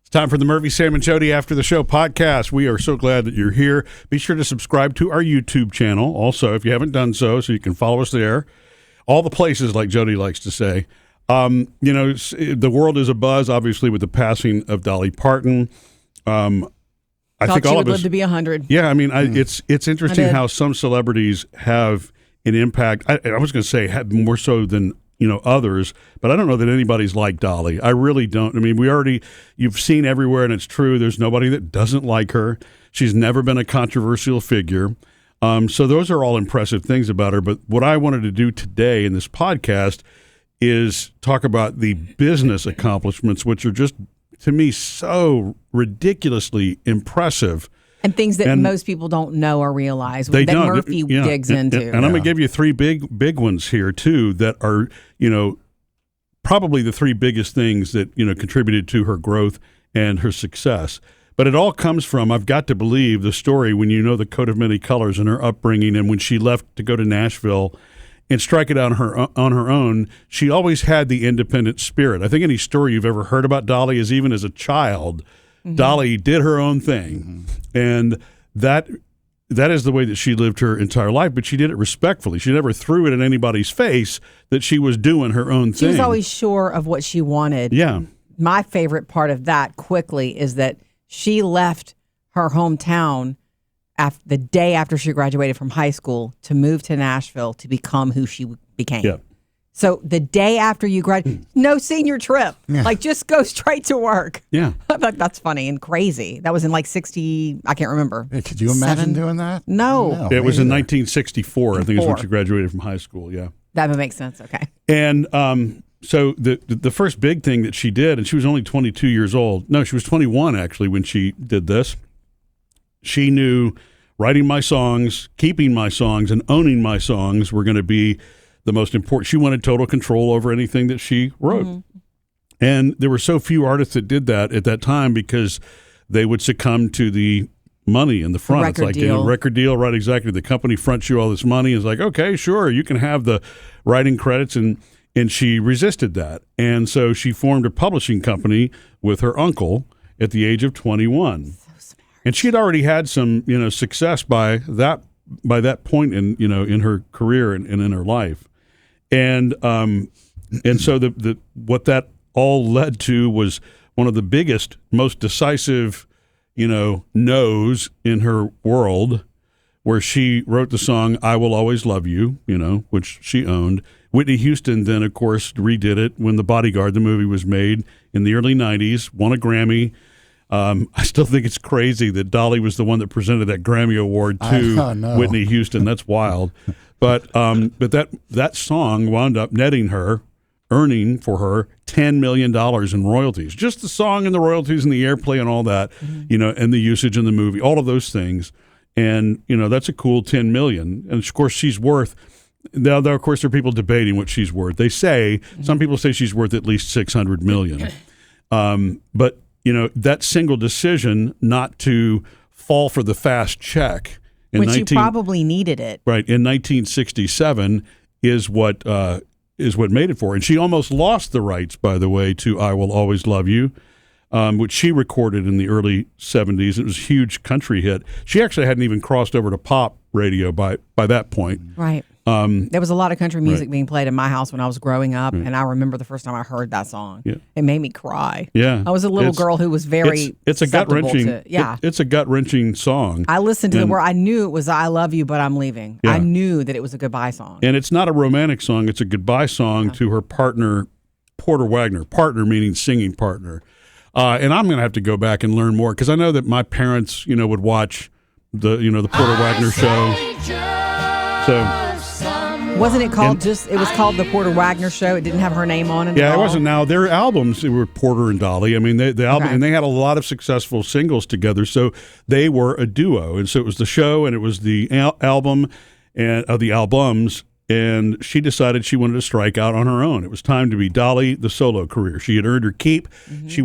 It's time for the Murphy, Sam, and Jodi After the Show podcast. We are so glad that you're here. Be sure to subscribe to our YouTube channel. Also, if you haven't done so you can follow us there. All the places, like Jodi likes to say. The world is abuzz, obviously, with the passing of Dolly Parton. I think all she of would us live to be 100. Yeah, I mean, it's interesting how some celebrities have an impact. I was going to say have more so than others, but I don't know that anybody's like Dolly. I really don't. I mean, you've seen everywhere, and it's true. There's nobody that doesn't like her. She's never been a controversial figure. So those are all impressive things about her. But what I wanted to do today in this podcast is talk about the business accomplishments, which are just, to me, so ridiculously impressive. And things that most people don't know or realize that Murphy digs into. And I'm going to give you three big ones here, too, that are, probably the three biggest things that, contributed to her growth and her success. But it all comes from, I've got to believe, the story when you know the coat of many colors and her upbringing, and when she left to go to Nashville and strike it on her own, she always had the independent spirit. I think any story you've ever heard about Dolly is even as a child, Dolly did her own thing, and that is the way that she lived her entire life, but she did it respectfully. She never threw it in anybody's face that she was doing her own thing. She was always sure of what she wanted. Yeah. My favorite part of that quickly is that she left her hometown the day after she graduated from high school to move to Nashville to become who she became. Yeah. So the day after you graduate, no senior trip. Yeah. Like, just go straight to work. Yeah. I'm like, that's funny and crazy. That was in like 60, I can't remember. Yeah, could you imagine doing that? No. It was in 1964, I think is when she graduated from high school, yeah. That would make sense, okay. And so the first big thing that she did, and she was only 22 years old. No, she was 21, actually, when she did this. She knew writing my songs, keeping my songs, and owning my songs were going to be the most important. She wanted total control over anything that she wrote. And there were so few artists that did that at that time because they would succumb to the money in the front. Record it's like deal. Record deal, right? Exactly. The company fronts you all this money. It's like, okay, sure, you can have the writing credits. And she resisted that. And so she formed a publishing company with her uncle at the age of 21. So smart. And she had already had some, success by that point in her career and in her life. And so the what that all led to was one of the biggest, most decisive, no's in her world, where she wrote the song "I Will Always Love You," which she owned. Whitney Houston then, of course, redid it when The Bodyguard, the movie, was made in the early '90s. Won a Grammy. I still think it's crazy that Dolly was the one that presented that Grammy Award to Whitney Houston. That's wild. But that song wound up earning for her $10 million in royalties. Just the song and the royalties and the airplay and all that, and the usage in the movie, all of those things. And, that's a cool $10 million. And, of course, she's worth, now, of course, there are people debating what she's worth. They say, some people say she's worth at least $600 million. But, that single decision not to fall for the fast check, Which you probably needed it. Right, in 1967 is what made it for her. And she almost lost the rights, by the way, to "I Will Always Love You," which she recorded in the early 70s. It was a huge country hit. She actually hadn't even crossed over to pop radio by that point. Right. There was a lot of country music being played in my house when I was growing up, and I remember the first time I heard that song. Yeah. It made me cry. Yeah. I was a little girl who was very it's a gut-wrenching it's a gut-wrenching song. I listened to it where I knew it was "I love you, but I'm leaving." Yeah. I knew that it was a goodbye song. And it's not a romantic song. It's a goodbye song to her partner, Porter Wagner. Partner meaning singing partner. And I'm going to have to go back and learn more because I know that my parents, would watch the Porter Wagner show. So wasn't it called it was called the Porter Wagner Show? It didn't have her name on it. Yeah, at it all? wasn't. Now their albums were Porter and Dolly. I mean, the album, and they had a lot of successful singles together. So they were a duo, and so it was the show, and it was the album, and the albums. And she decided she wanted to strike out on her own. It was time to be Dolly, the solo career. She had earned her keep. Mm-hmm. She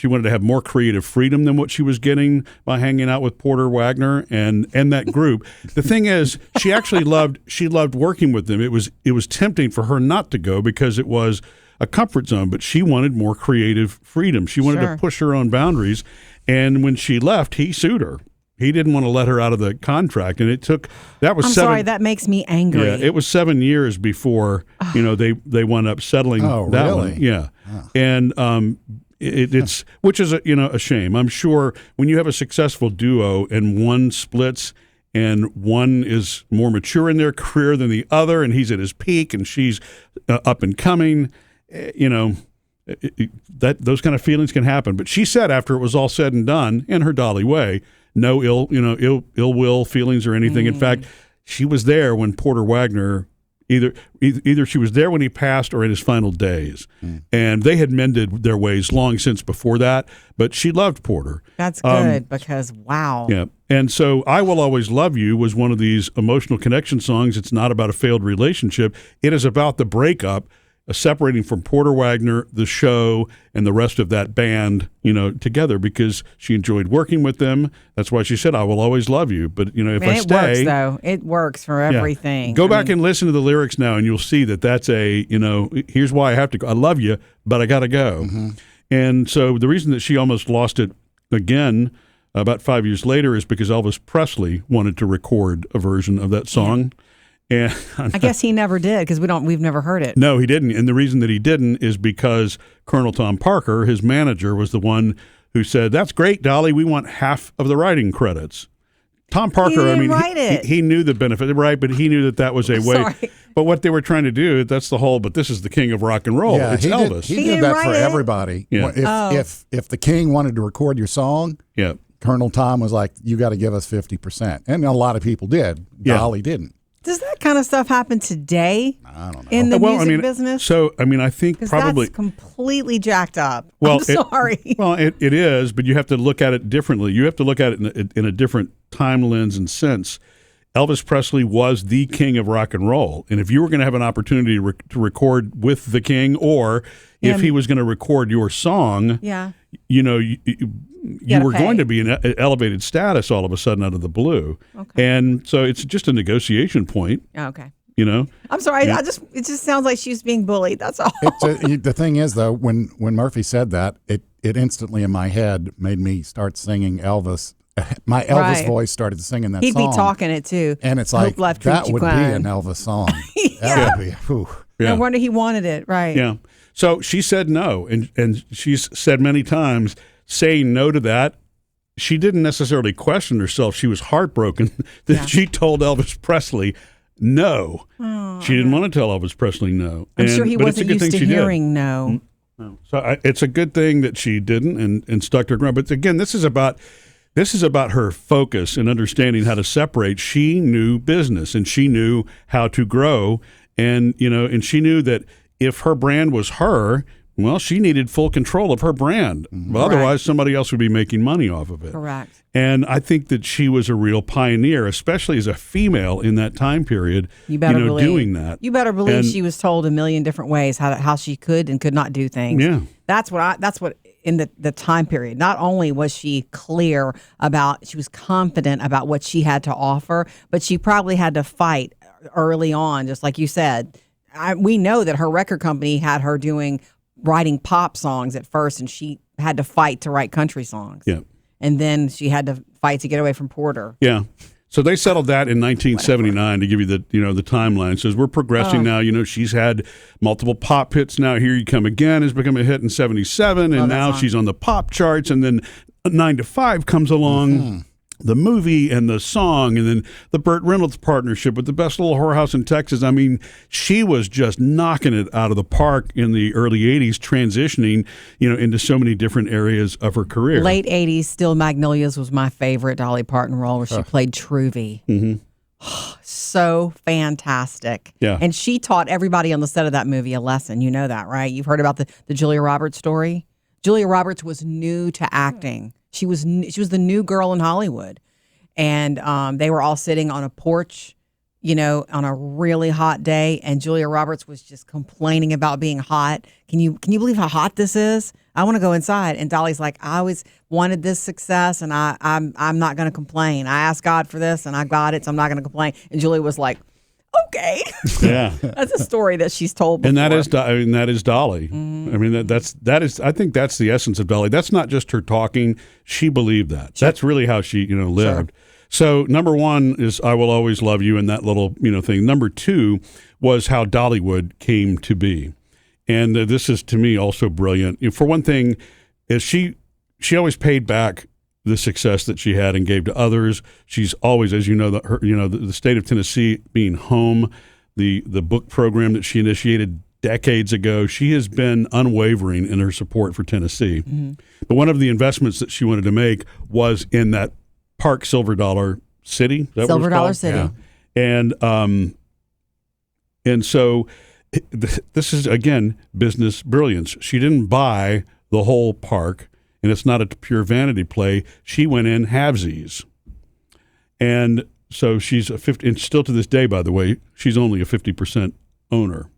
wanted to have more creative freedom than what she was getting by hanging out with Porter Wagner and that group. The thing is, she actually loved working with them. It was tempting for her not to go because it was a comfort zone, but she wanted more creative freedom. She wanted Sure. to push her own boundaries. And when she left, he sued her. He didn't want to let her out of the contract, and that was I'm 7. sorry, that makes me angry. Yeah, it was 7 years before they wound up settling Oh, that really? one. Yeah, Oh. and it's which is a shame. I'm sure when you have a successful duo and one splits and one is more mature in their career than the other, and he's at his peak and she's up and coming, that those kind of feelings can happen. But she said after it was all said and done, in her Dolly way, no ill will feelings or anything. In fact, she was there when Porter Wagner either she was there when he passed or in his final days, and they had mended their ways long since before that. But she loved Porter. That's good because wow. Yeah. And so I Will Always Love You was one of these emotional connection songs. It's not about a failed relationship. It is about the breakup, separating from Porter Wagner, the show, and the rest of that band, together, because she enjoyed working with them. That's why she said, I will always love you. But, if I it stay. works, though. It works for everything. Go back and listen to the lyrics now, and you'll see that's here's why I have to go. I love you, but I got to go. Mm-hmm. And so the reason that she almost lost it again about 5 years later is because Elvis Presley wanted to record a version of that song. And I guess he never did because we've never heard it. No, he didn't. And the reason that he didn't is because Colonel Tom Parker, his manager, was the one who said, "That's great, Dolly. We want half of the writing credits." Tom Parker, didn't write it. he knew the benefit, right? But he knew that was a way. Sorry. But what they were trying to do, that's the whole. But this is the king of rock and roll. Yeah, It's Elvis. He He did didn't that write for it. everybody. Yeah. If the king wanted to record your song, Yeah. Colonel Tom was like, "You got to give us 50%," and a lot of people did. Yeah. Dolly didn't. Does that kind of stuff happen today I don't know. in the Well, music business? So, I think Because probably. that's completely jacked up. Well, I'm sorry. Well, it is, but you have to look at it differently. You have to look at it in a different time lens and sense. Elvis Presley was the king of rock and roll. And if you were going to have an opportunity to record with the king, or if he was going to record your song, Yeah. you were going to be in elevated status all of a sudden out of the blue. Okay. And so it's just a negotiation point, Okay. I'm sorry. It just sounds like she's being bullied. That's all. The thing is, though, when Murphy said that, it instantly in my head made me start singing Elvis. My Elvis Right. voice started singing that He'd song. be talking it too. And it's Hope like, life that treats you would be kind. an Elvis song. Yeah. That would be, whew. Yeah. No wonder he wanted it. Right. Yeah. So she said no, and she's said many times, saying no to that, she didn't necessarily question herself. She was heartbroken that she told Elvis Presley no. She didn't want to tell Elvis Presley no. I'm sure he but it's a wasn't good used thing to she did. hearing no. So it's a good thing that she didn't and stuck to her ground. But again, this is about her focus and understanding how to separate. She knew business and she knew how to grow, and she knew that if her brand was her, well, she needed full control of her brand. Well, otherwise, somebody else would be making money off of it. Correct. And I think that she was a real pioneer, especially as a female in that time period. You better believe doing that. You better believe And- she was told a million different ways how she could and could not do things. Yeah. That's what in the time period. Not only was she clear about, she was confident about what she had to offer, but she probably had to fight early on, just like you said. We know that her record company had her writing pop songs at first, and she had to fight to write country songs. Yeah. And then she had to fight to get away from Porter. Yeah. So they settled that in 1979 to give you the timeline. So as we're progressing now, she's had multiple pop hits. Now Here You Come Again has become a hit in 77, and now she's on the pop charts. And then 9 to 5 comes along, the movie and the song, and then the Burt Reynolds partnership with the Best Little Whorehouse in Texas. I mean, she was just knocking it out of the park in the early 80s, transitioning, into so many different areas of her career. Late 80s, Still Magnolias was my favorite Dolly Parton role where she played Truvy. So fantastic. Yeah. And she taught everybody on the set of that movie a lesson. You know that, right? You've heard about the Julia Roberts story? Julia Roberts was new to acting. She was the new girl in Hollywood. And they were all sitting on a porch, on a really hot day, and Julia Roberts was just complaining about being hot. Can you believe how hot this is? I want to go inside. And Dolly's like, I always wanted this success, and I'm not going to complain. I asked God for this, and I got it, so I'm not going to complain. And Julia was like, Okay. Yeah. That's a story that she's told before. And that is Dolly. I mean, I think that's the essence of Dolly. That's not just her talking. She believed that. Sure. That's really how she, lived. Sure. So number one is I Will Always Love You and that little, thing. Number two was how Dollywood came to be. And this is, to me, also brilliant. For one thing, is she always paid back the success that she had and gave to others. She's always, as you know, the state of Tennessee being home, the book program that she initiated decades ago, she has been unwavering in her support for Tennessee. Mm-hmm. But one of the investments that she wanted to make was in that park, Silver Dollar City. Silver Dollar City. Yeah. And so this is, again, business brilliance. She didn't buy the whole park, and it's not a pure vanity play. She went in halvesies. And so she's and still to this day, by the way, she's only a 50% owner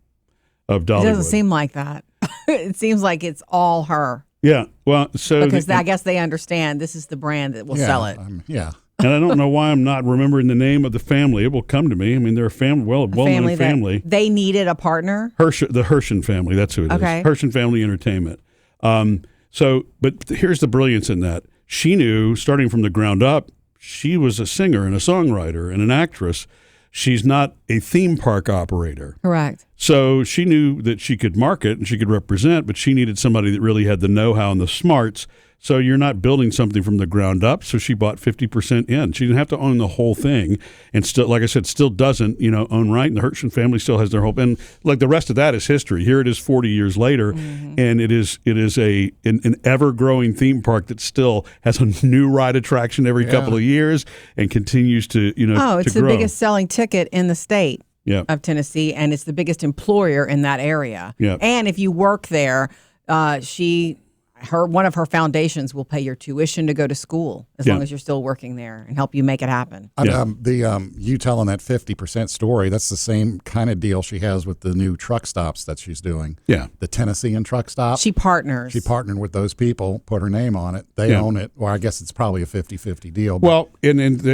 of Dollywood. It doesn't seem like that. It seems like it's all her. Yeah. Well, so because I guess they understand this is the brand that will sell it. Yeah. And I don't know why I'm not remembering the name of the family. It will come to me. I mean, they're a well-known family. They needed a partner? The Hershen family, that's who it is. Hershen Family Entertainment. But here's the brilliance in that. She knew, starting from the ground up, she was a singer and a songwriter and an actress. She's not a theme park operator. Correct. So she knew that she could market and she could represent, but she needed somebody that really had the know-how and the smarts. So you're not building something from the ground up. So she bought 50% in. She didn't have to own the whole thing, and still, like I said, still doesn't, own right. And the Hershen family still has their whole. And like the rest of that is history. Here it is, 40 years later, and it is an ever-growing theme park that still has a new ride attraction every couple of years and continues to it's to the grow. Biggest selling ticket in the state of Tennessee, and it's the biggest employer in that area. Yeah. And if you work there, one of her foundations will pay your tuition to go to school as long as you're still working there and help you make it happen. You telling that 50% story, that's the same kind of deal she has with the new truck stops that she's doing. Yeah. The Tennessean truck stop. She partners. She partnered with those people, put her name on it. They own it. Well, I guess it's probably a 50-50 deal. Well,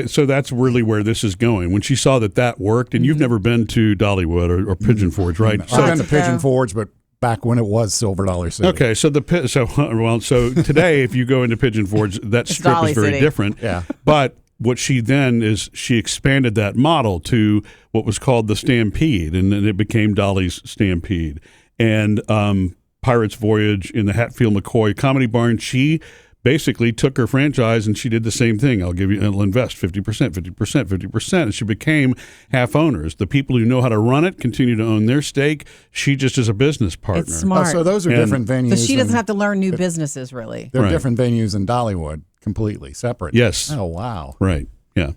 so that's really where this is going. When she saw that worked, and you've never been to Dollywood or Pigeon Forge, right? I've been to Pigeon Forge, but back when it was Silver Dollar City. Okay, so today, if you go into Pigeon Forge, that strip Dolly is very City. different. Yeah. But what she then is, she expanded that model to what was called the Stampede, and then it became Dolly's Stampede. And Pirate's Voyage in the Hatfield McCoy Comedy Barn, she basically took her franchise and she did the same thing. I'll invest 50%, 50%, 50%. And she became half owners. The people who know how to run it continue to own their stake. She just is a business partner. It's smart. So those are different venues. So she doesn't have to learn new businesses, really. They're different venues in Dollywood, completely separate. Yes. Oh, wow. Right. Yeah.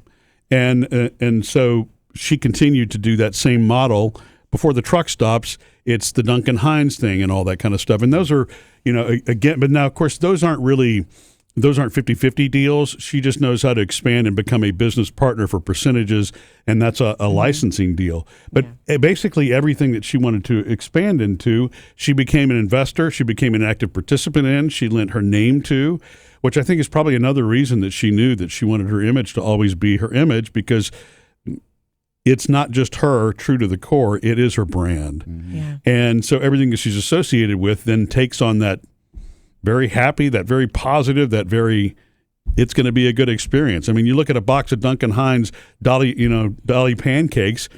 And so she continued to do that same model. Before the truck stops, it's the Duncan Hines thing and all that kind of stuff. And those are, again, but now, of course, those aren't 50-50 deals. She just knows how to expand and become a business partner for percentages, and that's a licensing deal. But basically everything that she wanted to expand into, she became an investor. She became an active participant in. She lent her name to, which I think is probably another reason that she knew that she wanted her image to always be her image, because it's not just her, true to the core, it is her brand. Mm-hmm. Yeah. And so everything that she's associated with then takes on that very happy, that very positive, that very, it's going to be a good experience. I mean, you look at a box of Duncan Hines Dolly pancakes,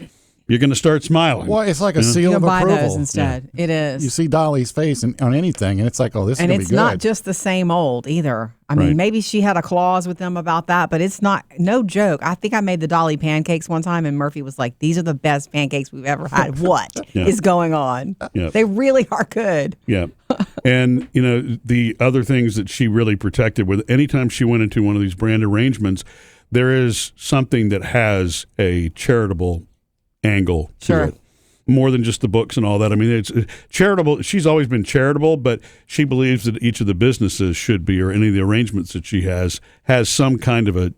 you're going to start smiling. Well, it's like a seal of buy approval. those instead. Yeah. It is. You see Dolly's face on anything, and it's like, oh, this is going to be good. And it's not just the same old either. I mean, maybe she had a clause with them about that, but it's not, no joke. I think I made the Dolly pancakes one time, and Murphy was like, these are the best pancakes we've ever had. What is going on? Yeah. They really are good. Yeah. And, the other things that she really protected with, anytime she went into one of these brand arrangements, there is something that has a charitable angle to it, more than just the books and all that. I mean, it's charitable. She's always been charitable, but she believes that each of the businesses should be, or any of the arrangements that she has some kind of a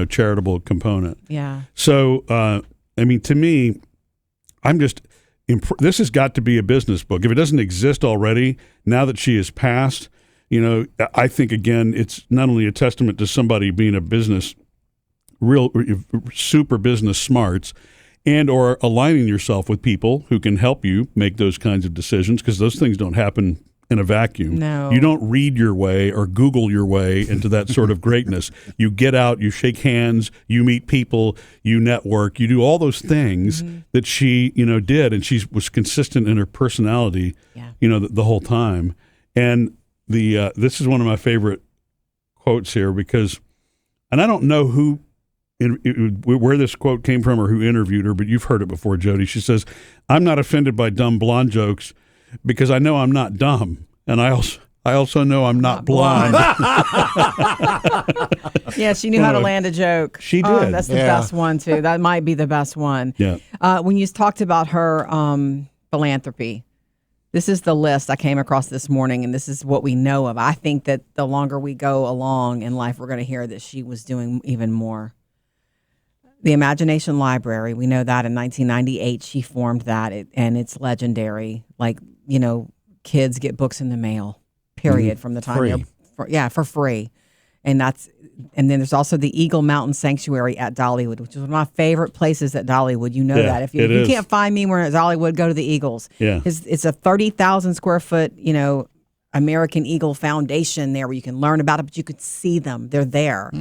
charitable component. Yeah. So I mean, to me, I'm just this has got to be a business book. If it doesn't exist already, now that she has passed, I think again, it's not only a testament to somebody being a business, real super business smarts. and or aligning yourself with people who can help you make those kinds of decisions, because those things don't happen in a vacuum. No. You don't read your way or Google your way into that sort of greatness. You get out, you shake hands, you meet people, you network, you do all those things that she, did, and she was consistent in her personality, the whole time. And this is one of my favorite quotes here, because, and I don't know where this quote came from or who interviewed her, but you've heard it before, Jodi. She says, "I'm not offended by dumb blonde jokes because I know I'm not dumb, and I also know I'm not blind." Yeah, she knew how to land a joke. She did. That's the best one, too. That might be the best one. Yeah. When you talked about her philanthropy, this is the list I came across this morning, and this is what we know of. I think that the longer we go along in life, we're going to hear that she was doing even more. The Imagination Library, we know that in 1998 she formed that, and it's legendary. Like, kids get books in the mail, period, from the time Free. for free. And then there's also the Eagle Mountain Sanctuary at Dollywood, which is one of my favorite places at Dollywood. You know that. If you can't find me where it's Dollywood, go to the Eagles. Yeah. It's a 30,000 square foot, American Eagle Foundation there where you can learn about it, but you could see them. They're there.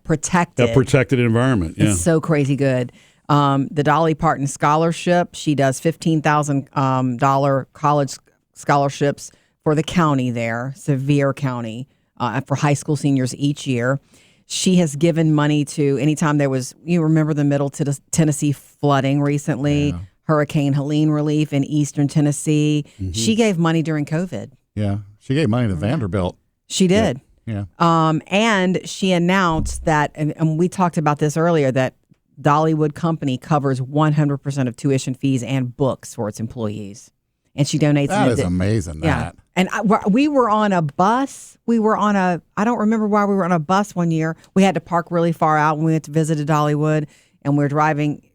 Protected. A protected environment. Yeah. It's so crazy good. The Dolly Parton Scholarship, she does $15,000 college scholarships for the county there, Sevier County, for high school seniors each year. She has given money to anytime there was, you remember the Middle Tennessee flooding recently, Hurricane Helene relief in Eastern Tennessee. She gave money during COVID. Yeah. She gave money to Vanderbilt. She did. Yeah. And she announced that, and we talked about this earlier, that Dollywood Company covers 100% of tuition fees and books for its employees. And she donates. That is amazing, that. And we were on a bus. I don't remember why we were on a bus one year. We had to park really far out when we went to visit Dollywood, and we were driving.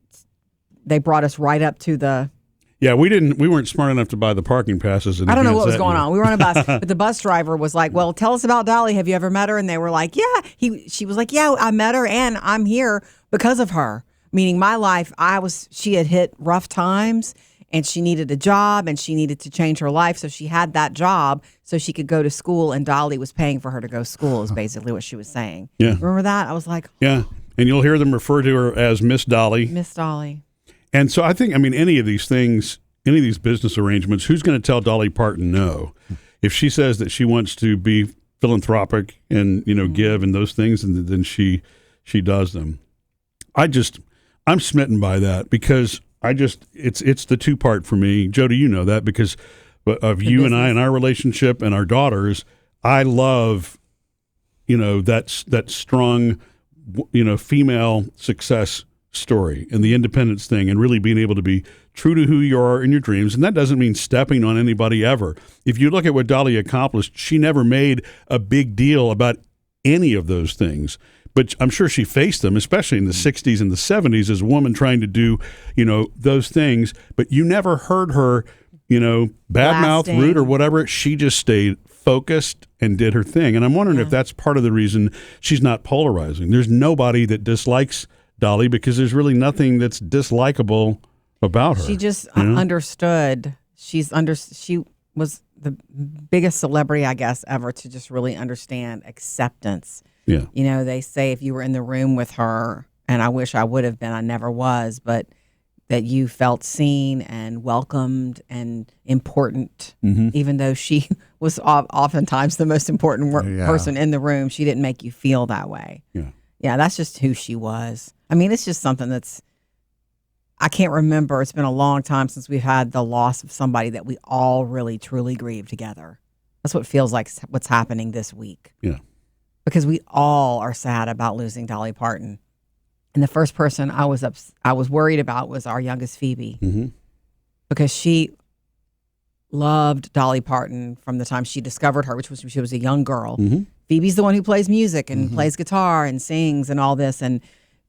They brought us right up to the... Yeah, we weren't smart enough to buy the parking passes. I don't know what was going on. We were on a bus, but the bus driver was like, "Well, tell us about Dolly. Have you ever met her?" And they were like, "Yeah." She was like, "Yeah, I met her, and I'm here because of her." Meaning, my life, she had hit rough times, and she needed a job, and she needed to change her life, so she had that job so she could go to school, and Dolly was paying for her to go to school. Is basically what she was saying. Yeah, remember that? I was like, yeah, and you'll hear them refer to her as Miss Dolly. Miss Dolly. And so I think, any of these things, any of these business arrangements, who's going to tell Dolly Parton no? If she says that she wants to be philanthropic and, give and those things, and then she does them. I'm smitten by that, because it's the two-part for me. Jodi, you know that because of you and I and our relationship and our daughters. I love, that strong, female success story and the independence thing, and really being able to be true to who you are in your dreams. And that doesn't mean stepping on anybody ever. If you look at what Dolly accomplished, she never made a big deal about any of those things. But I'm sure she faced them, especially in the 60s and the 70s, as a woman trying to do, those things. But you never heard her, badmouth, rude, or whatever. She just stayed focused and did her thing. And I'm wondering if that's part of the reason she's not polarizing. There's nobody that dislikes Dolly, because there's really nothing that's dislikable about her. She just understood. She was the biggest celebrity, I guess, ever to just really understand acceptance. Yeah. They say if you were in the room with her, and I wish I would have been, I never was, but that you felt seen and welcomed and important, even though she was oftentimes the most important person in the room. She didn't make you feel that way. Yeah, that's just who she was. It's just something I can't remember. It's been a long time since we've had the loss of somebody that we all really, truly grieve together. That's what feels like what's happening this week. Yeah. Because we all are sad about losing Dolly Parton. And the first person I was worried about was our youngest Phoebe. Because she loved Dolly Parton from the time she discovered her, which was she was a young girl. Phoebe's the one who plays music and plays guitar and sings and all this. And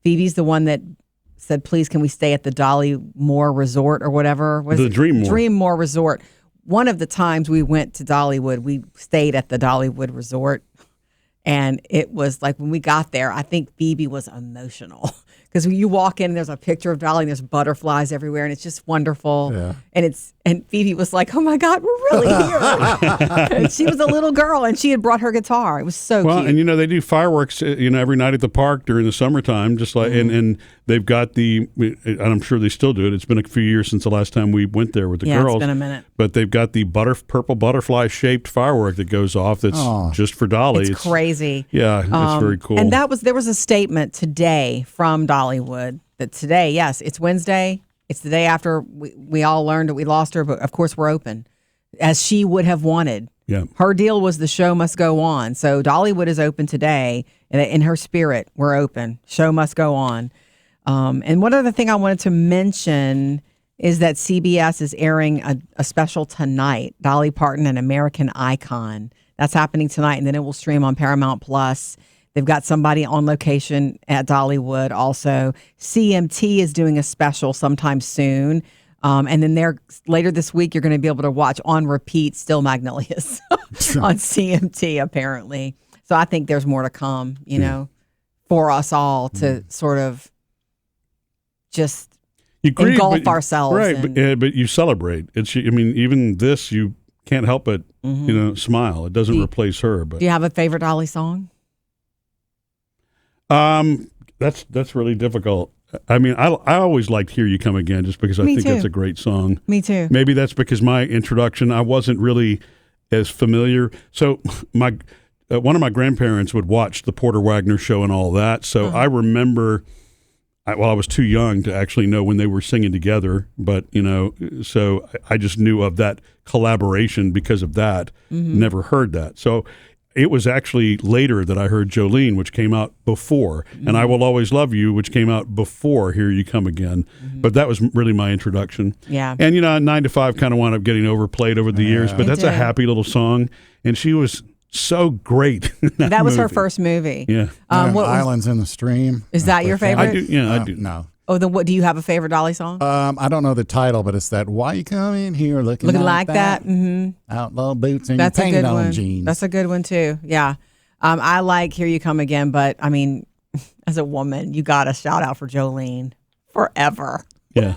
Phoebe's the one that said, "Please, can we stay at the Dolly Moore Resort," or whatever? The Dream Moore Resort. One of the times we went to Dollywood, we stayed at the Dollywood Resort. And it was like when we got there, I think Phoebe was emotional because you walk in and there's a picture of Dolly and there's butterflies everywhere and it's just wonderful. Yeah. And Phoebe was like, "Oh my God, we're really here." And she was a little girl and she had brought her guitar. It was so Well, cute. and they do fireworks, every night at the park during the summertime, just like, and they've got and I'm sure they still do it. It's been a few years since the last time we went there with the girls. It's been a minute. But they've got the purple butterfly shaped firework that goes off. That's just for Dolly. It's crazy. Yeah, it's very cool. And there was a statement today from Dollywood that today, yes, it's Wednesday. It's the day after we all learned that we lost her, but of course we're open, as she would have wanted. Yeah. Her deal was the show must go on. So Dollywood is open today, and in her spirit, we're open. Show must go on. And one other thing I wanted to mention is that CBS is airing a special tonight, Dolly Parton, an American Icon. That's happening tonight, and then it will stream on Paramount Plus. They've got somebody on location at Dollywood also. CMT is doing a special sometime soon. And then later this week, you're going to be able to watch on repeat Still Magnolias on CMT, apparently. So I think there's more to come, for us all to sort of just engulf ourselves. Right, but you celebrate. Even this, you can't help but, smile. It doesn't replace her. But do you have a favorite Dolly song? That's really difficult. I always liked "Here You Come Again" just because I think that's a great song. Me too. Maybe that's because my introduction, I wasn't really as familiar. So one of my grandparents would watch the Porter Wagner show and all that. So I remember, I was too young to actually know when they were singing together, but so I just knew of that collaboration because of that. Never heard that. So it was actually later that I heard Jolene, which came out before, and I Will Always Love You, which came out before Here You Come Again. But that was really my introduction. Yeah. And, 9 to 5 kind of wound up getting overplayed over the years, but that's a happy little song. And she was so great. That was her first movie. Yeah. Islands in the Stream. Is that your favorite? I do. Yeah, I do. No. Oh, then what do you have a favorite Dolly song? I don't know the title, but it's that "Why You Come In Here Looking like that?" Mm-hmm. Outlaw boots and That's your a good painted on one. jeans. That's a good one too. Yeah, I like "Here You Come Again," but as a woman, you got to shout out for Jolene forever. Yeah,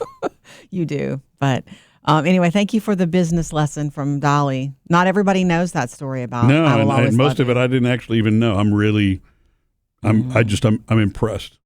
you do. But anyway, thank you for the business lesson from Dolly. Not everybody knows that story about. No, I Will Always and most Love of it You. I didn't actually even know. I'm impressed.